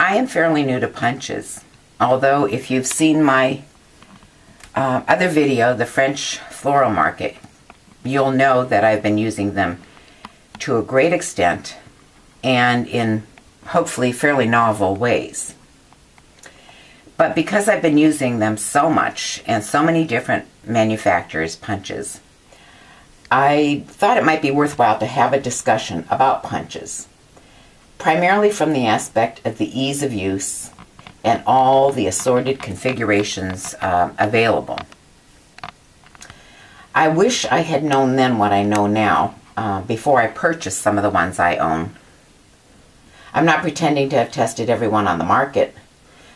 I am fairly new to punches, although if you've seen my other video, the French Floral Market, you'll know that I've been using them to a great extent and in hopefully fairly novel ways. But because I've been using them so much and so many different manufacturers' punches, I thought it might be worthwhile to have a discussion about punches, primarily from the aspect of the ease of use and all the assorted configurations available. I wish I had known then what I know now before I purchased some of the ones I own. I'm not pretending to have tested every one on the market,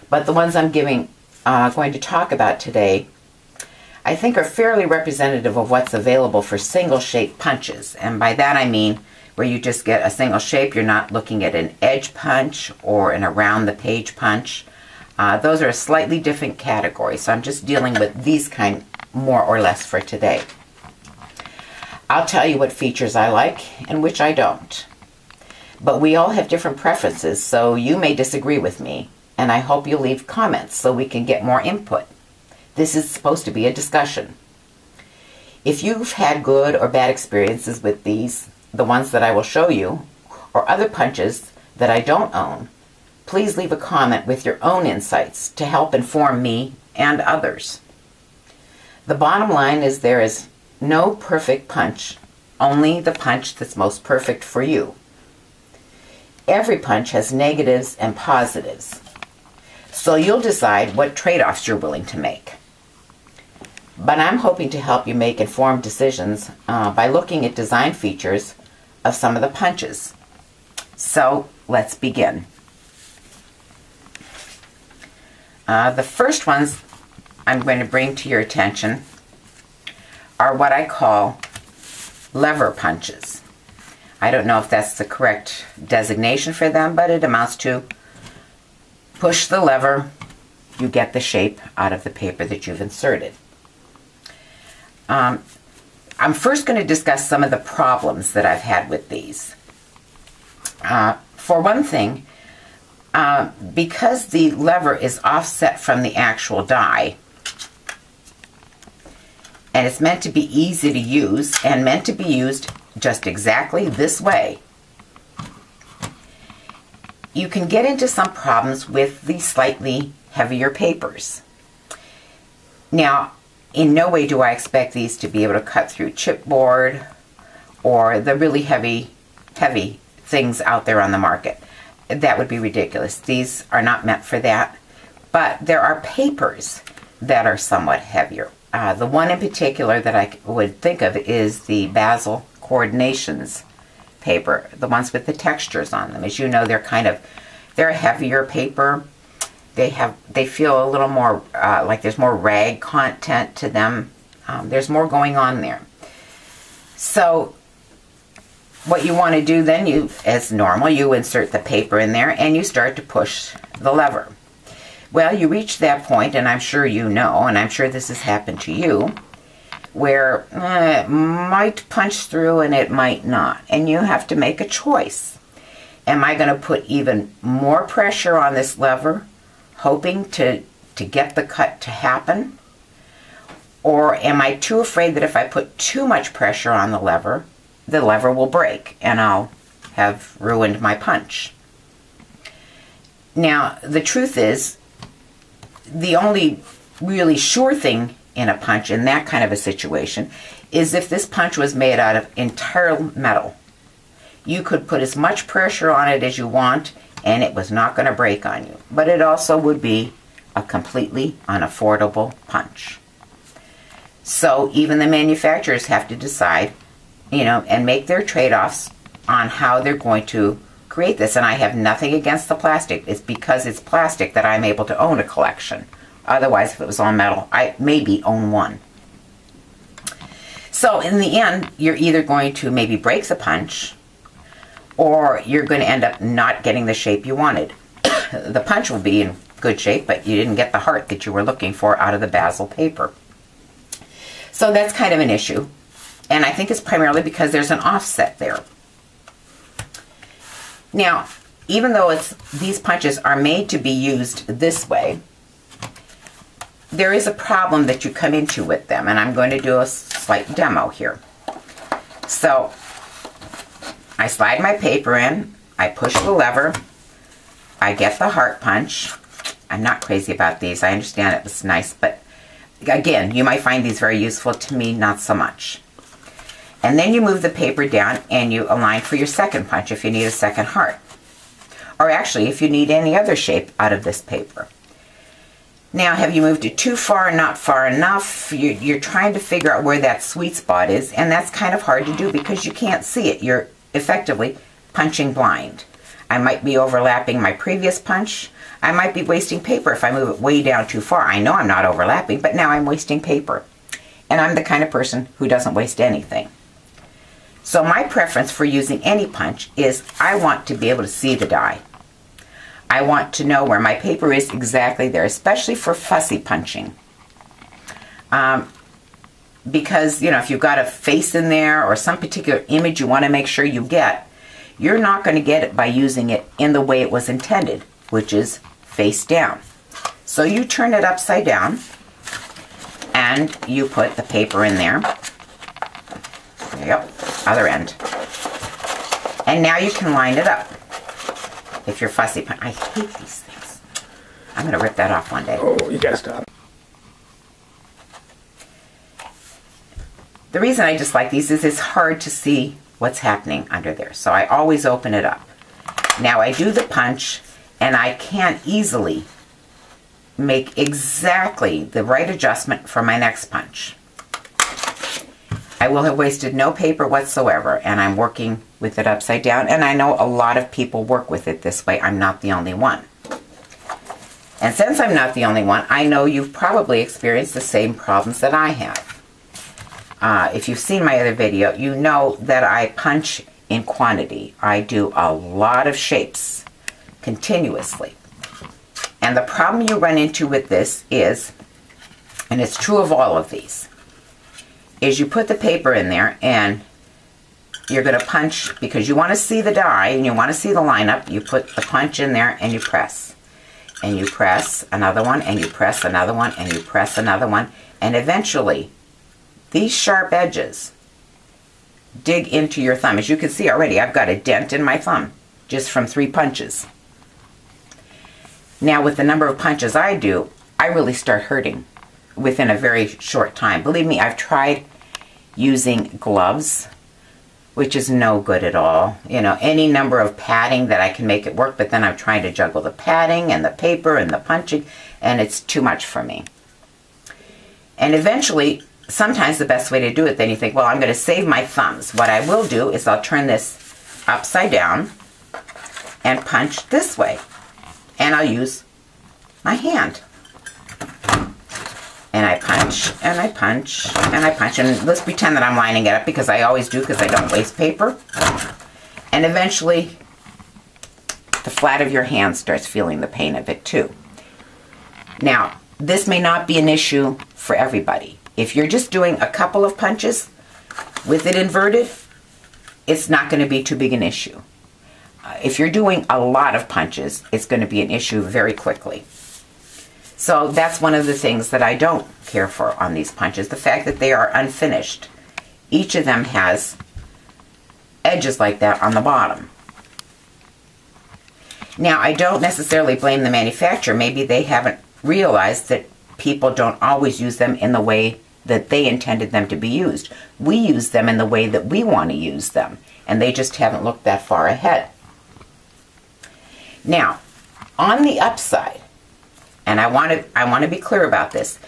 but the ones I'm going to talk about today I think are fairly representative of what's available for single shape punches. And by that I mean where you just get a single shape. You're not looking at an edge punch or an around the page punch. Those are a slightly different category, so I'm just dealing with these kind more or less for today. I'll tell you what features I like and which I don't. But we all have different preferences, so you may disagree with me, and I hope you'll leave comments so we can get more input. This is supposed to be a discussion. If you've had good or bad experiences with these, the ones that I will show you, or other punches that I don't own, please leave a comment with your own insights to help inform me and others. The bottom line is there is no perfect punch, only the punch that's most perfect for you. Every punch has negatives and positives, so you'll decide what trade-offs you're willing to make. But I'm hoping to help you make informed decisions by looking at design features of some of the punches. So let's begin. The first ones I'm going to bring to your attention are what I call lever punches. I don't know if that's the correct designation for them, but it amounts to push the lever, you get the shape out of the paper that you've inserted. I'm first going to discuss some of the problems that I've had with these. For one thing, because the lever is offset from the actual die, and it's meant to be easy to use and meant to be used just exactly this way, you can get into some problems with the slightly heavier papers. Now, in no way do I expect these to be able to cut through chipboard or the really heavy things out there on the market. That would be ridiculous. These are not meant for that. But there are papers that are somewhat heavier. The one in particular that I would think of is the Bazzill Coordinations paper, the ones with the textures on them. As you know, they're a heavier paper. They feel a little more like there's more rag content to them. There's more going on there. So what you want to do then, as normal, you insert the paper in there and you start to push the lever. Well, you reach that point, and I'm sure you know, and I'm sure this has happened to you, where it might punch through and it might not. And you have to make a choice. Am I going to put even more pressure on this lever, hoping to get the cut to happen? Or am I too afraid that if I put too much pressure on the lever will break and I'll have ruined my punch? Now, the truth is, the only really sure thing in a punch in that kind of a situation is if this punch was made out of entire metal. You could put as much pressure on it as you want and it was not going to break on you. But it also would be a completely unaffordable punch. So even the manufacturers have to decide, and make their trade-offs on how they're going to create this. And I have nothing against the plastic. It's because it's plastic that I'm able to own a collection. Otherwise, if it was all metal, I maybe own one. So in the end, you're either going to maybe break the punch, or you're going to end up not getting the shape you wanted. The punch will be in good shape, but you didn't get the heart that you were looking for out of the Bazzill paper. So that's kind of an issue. And I think it's primarily because there's an offset there. Now, even though these punches are made to be used this way, there is a problem that you come into with them, and I'm going to do a slight demo here. So I slide my paper in, I push the lever, I get the heart punch. I'm not crazy about these. I understand it was nice, but again, you might find these very useful. To me, not so much. And then you move the paper down and you align for your second punch if you need a second heart. Or actually, if you need any other shape out of this paper. Now, have you moved it too far, not far enough? You're trying to figure out where that sweet spot is, and that's kind of hard to do because you can't see it. You're effectively punching blind. I might be overlapping my previous punch. I might be wasting paper if I move it way down too far. I know I'm not overlapping, but now I'm wasting paper. And I'm the kind of person who doesn't waste anything. So my preference for using any punch is I want to be able to see the die. I want to know where my paper is exactly there, especially for fussy punching. Because, you know, if you've got a face in there or some particular image you want to make sure you get, you're not going to get it by using it in the way it was intended, which is face down. So you turn it upside down and you put the paper in there. Yep, other end. And now you can line it up. If you're fussy, I hate these things. I'm going to rip that off one day. Oh, you gotta stop. The reason I dislike these is it's hard to see what's happening under there. So I always open it up. Now I do the punch and I can't easily make exactly the right adjustment for my next punch. I will have wasted no paper whatsoever, and I'm working with it upside down, and I know a lot of people work with it this way. I'm not the only one. And since I'm not the only one, I know you've probably experienced the same problems that I have. If you've seen my other video, you know that I punch in quantity. I do a lot of shapes continuously. And the problem you run into with this is, and it's true of all of these, is you put the paper in there and you're going to punch because you want to see the die and you want to see the lineup. You put the punch in there and you press. And you press another one and you press another one and you press another one. And eventually, these sharp edges dig into your thumb. As you can see already, I've got a dent in my thumb just from 3 punches. Now, with the number of punches I do, I really start hurting within a very short time. Believe me, I've tried using gloves, which is no good at all. You know, any number of padding that I can make it work, but then I'm trying to juggle the padding and the paper and the punching, and it's too much for me. And eventually, sometimes the best way to do it, then you think, well, I'm going to save my thumbs. What I will do is I'll turn this upside down and punch this way. And I'll use my hand. And I punch, and I punch, and I punch. And let's pretend that I'm lining it up because I always do because I don't waste paper. And eventually, the flat of your hand starts feeling the pain of it too. Now, this may not be an issue for everybody. If you're just doing a couple of punches with it inverted, it's not going to be too big an issue. If you're doing a lot of punches, it's going to be an issue very quickly. So that's one of the things that I don't care for on these punches, the fact that they are unfinished. Each of them has edges like that on the bottom. Now, I don't necessarily blame the manufacturer. Maybe they haven't realized that people don't always use them in the way that they intended them to be used. We use them in the way that we want to use them, and they just haven't looked that far ahead. Now, on the upside, and I want to be clear about this,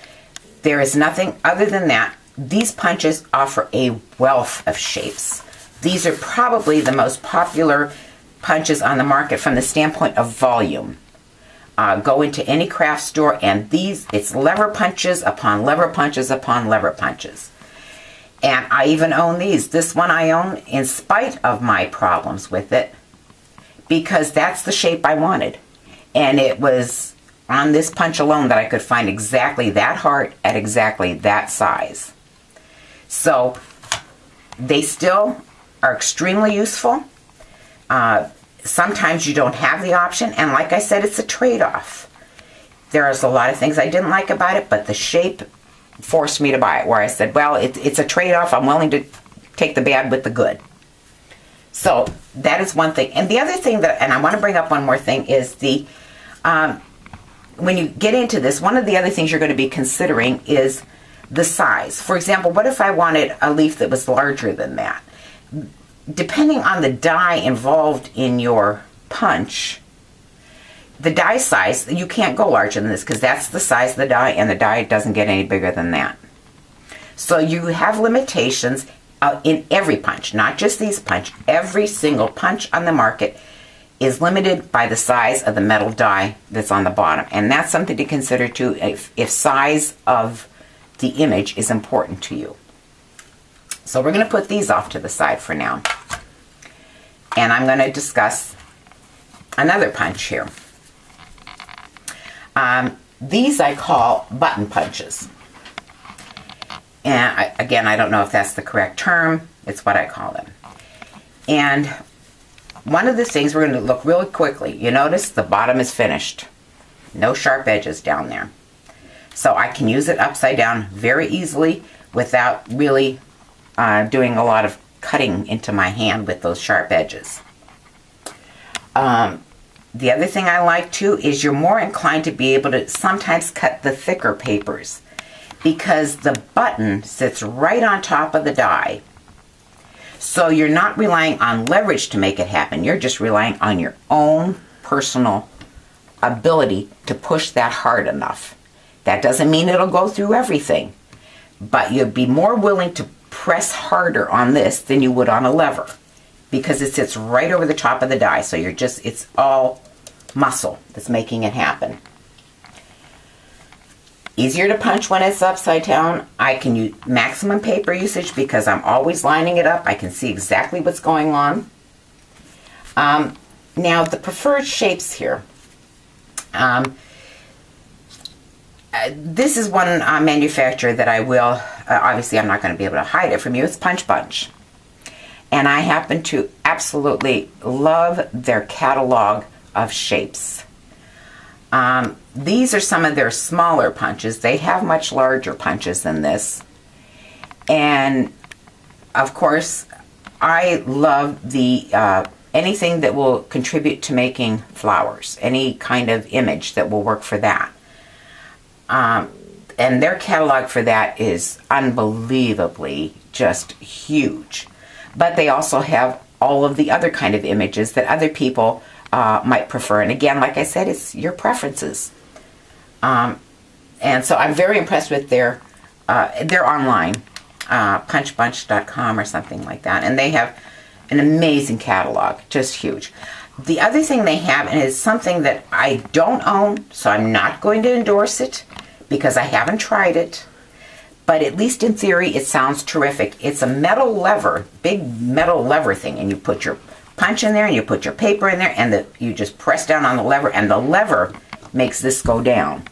there is nothing other than that. These punches offer a wealth of shapes. These are probably the most popular punches on the market from the standpoint of volume. Go into any craft store and it's lever punches upon lever punches upon lever punches. And I even own these. This one I own in spite of my problems with it because that's the shape I wanted. And it was on this punch alone that I could find exactly that heart at exactly that size. So they still are extremely useful. Sometimes you don't have the option, and like I said, it's a trade-off. There's a lot of things I didn't like about it, but the shape forced me to buy it, where I said, well, it's a trade-off. I'm willing to take the bad with the good. So that is one thing. And the other thing that, and I want to bring up one more thing, is the, when you get into this, one of the other things you're going to be considering is the size. For example, what if I wanted a leaf that was larger than that? Depending on the die involved in your punch, the die size, you can't go larger than this because that's the size of the die, and the die doesn't get any bigger than that. So you have limitations in every punch, not just these punch. Every single punch on the market is limited by the size of the metal die that's on the bottom. And that's something to consider too, if size of the image is important to you. So we're going to put these off to the side for now. And I'm going to discuss another punch here. These I call button punches. And again, I don't know if that's the correct term. It's what I call them. And one of the things we're going to look really quickly. You notice the bottom is finished. No sharp edges down there. So I can use it upside down very easily without really doing a lot of cutting into my hand with those sharp edges. The other thing I like too is you're more inclined to be able to sometimes cut the thicker papers because the button sits right on top of the die. So you're not relying on leverage to make it happen. You're just relying on your own personal ability to push that hard enough. That doesn't mean it'll go through everything, but you'd be more willing to press harder on this than you would on a lever because it sits right over the top of the die. So you're just, it's all muscle that's making it happen. Easier to punch when it's upside down. I can use maximum paper usage because I'm always lining it up. I can see exactly what's going on. Now the preferred shapes here. This is one manufacturer that I will, obviously I'm not going to be able to hide it from you. It's Punch Bunch. And I happen to absolutely love their catalog of shapes. These are some of their smaller punches. They have much larger punches than this. And of course, I love the anything that will contribute to making flowers, any kind of image that will work for that. And their catalog for that is unbelievably just huge. But they also have all of the other kind of images that other people might prefer. And again, like I said, it's your preferences. And so I'm very impressed with their online, punchbunch.com or something like that. And they have an amazing catalog, just huge. The other thing they have, and it's something that I don't own, so I'm not going to endorse it because I haven't tried it, but at least in theory it sounds terrific. It's a metal lever, big metal lever thing, and you put your punch in there and you put your paper in there and you just press down on the lever, and the lever makes this go down.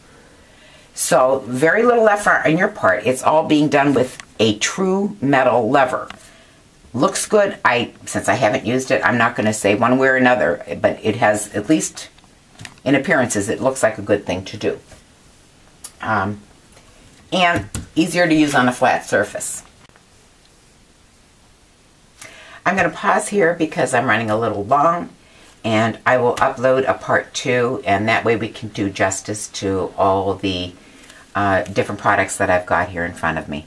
So very little effort on your part. It's all being done with a true metal lever. Looks good. Since I haven't used it, I'm not going to say one way or another, but it has, at least in appearances, it looks like a good thing to do. And easier to use on a flat surface. I'm going to pause here because I'm running a little long, and I will upload a part 2, and that way we can do justice to all the different products that I've got here in front of me.